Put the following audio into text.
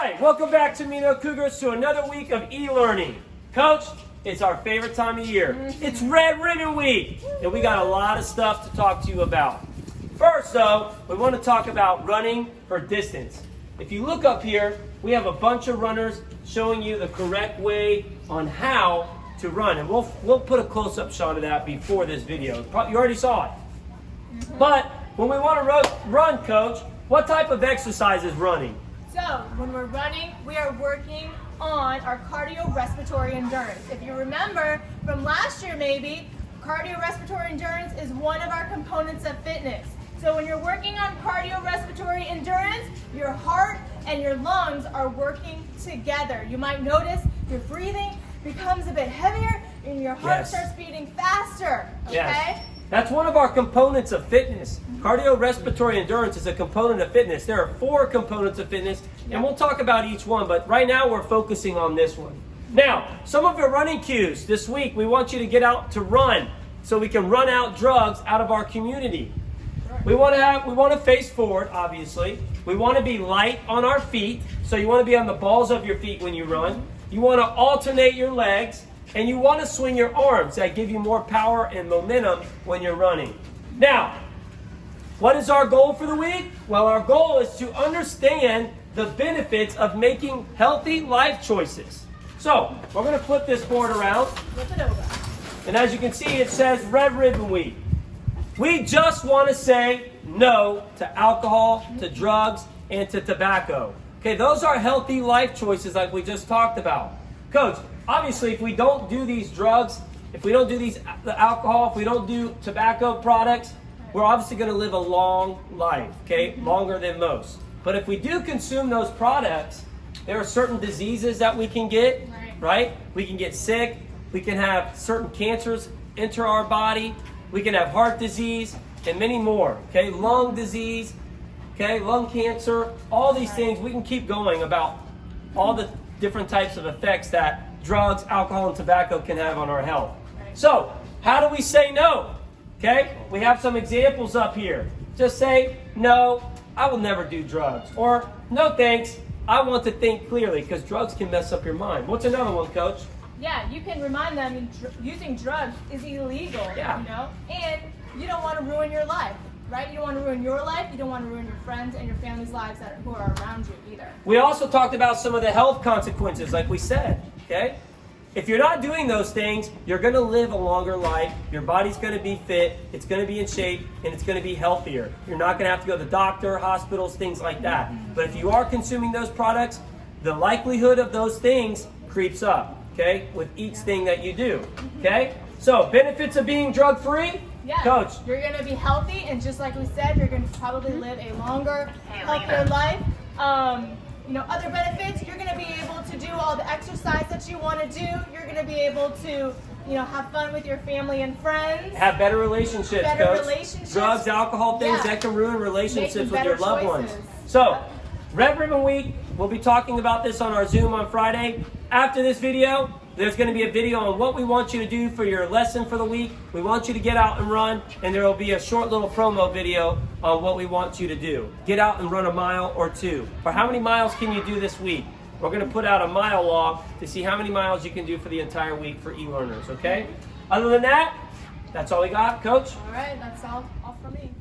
right, welcome back to Mino Cougars to another week of e-learning. Coach, it's our favorite time of year. It's Red Ribbon Week, and we got a lot of stuff to talk to you about. First, though, we want to talk about running for distance. If you look up here, we have a bunch of runners showing you the correct way on how to run, and we'll put a close-up shot of that before this video. You already saw it. But when we want to run, Coach, what type of exercise is running? So, when we're running, we are working on our cardiorespiratory endurance. If you remember from last year maybe, cardiorespiratory endurance is one of our components of fitness. So when you're working on cardiorespiratory endurance, your heart and your lungs are working together. You might notice your breathing becomes a bit heavier and your heart starts beating faster, okay? Yes. That's one of our components of fitness. Cardiorespiratory endurance is a component of fitness. There are 4 components of fitness, and we'll talk about each one, but right now we're focusing on this one. Now, some of your running cues this week, we want you to get out to run so we can run out drugs out of our community. We want to face forward, obviously. We want to be light on our feet, so you want to be on the balls of your feet when you run. You want to alternate your legs. And you want to swing your arms that give you more power and momentum when you're running. Now, what is our goal for the week? Well, our goal is to understand the benefits of making healthy life choices. So, we're going to flip this board around. Flip it over. And as you can see, it says Red Ribbon Week. We just want to say no to alcohol, to drugs, and to tobacco. Okay, those are healthy life choices like we just talked about. Coach, obviously, if we don't do these drugs, if we don't do the alcohol, if we don't do tobacco products, we're obviously going to live a long life, okay? Longer than most. But if we do consume those products, there are certain diseases that we can get, right? We can get sick. We can have certain cancers enter our body. We can have heart disease and many more, okay? Lung disease, okay? Lung cancer, all these things. We can keep going about all the different types of effects that drugs, alcohol, and tobacco can have on our health. So, how do we say no? Okay, we have some examples up here. Just say, no, I will never do drugs. Or, no thanks, I want to think clearly, because drugs can mess up your mind. What's another one, Coach? Yeah, you can remind them using drugs is illegal, you know, and you don't want to ruin your life. Right? You don't want to ruin your life. You don't want to ruin your friends and your family's lives who are around you either. We also talked about some of the health consequences, like we said, okay? If you're not doing those things, you're going to live a longer life. Your body's going to be fit. It's going to be in shape, and it's going to be healthier. You're not going to have to go to the doctor, hospitals, things like that. But if you are consuming those products, the likelihood of those things creeps up, okay, with each thing that you do, okay? So, benefits of being drug-free? Yeah, Coach. You're going to be healthy, and just like we said, you're going to probably live a longer, healthier life. You know, other benefits, you're going to be able to do all the exercise that you want to do. You're going to be able to, you know, have fun with your family and friends. Have better relationships, Coach. Relationships. Drugs, alcohol, things that can ruin relationships with your loved ones. choices. So, Red Ribbon Week, we'll be talking about this on our Zoom on Friday. After this video, there's going to be a video on what we want you to do for your lesson for the week. We want you to get out and run, and there will be a short little promo video on what we want you to do. Get out and run a mile or 2. Or how many miles can you do this week? We're going to put out a mile log to see how many miles you can do for the entire week for e-learners, okay? Other than that, that's all we got, Coach. All right, that's all for me.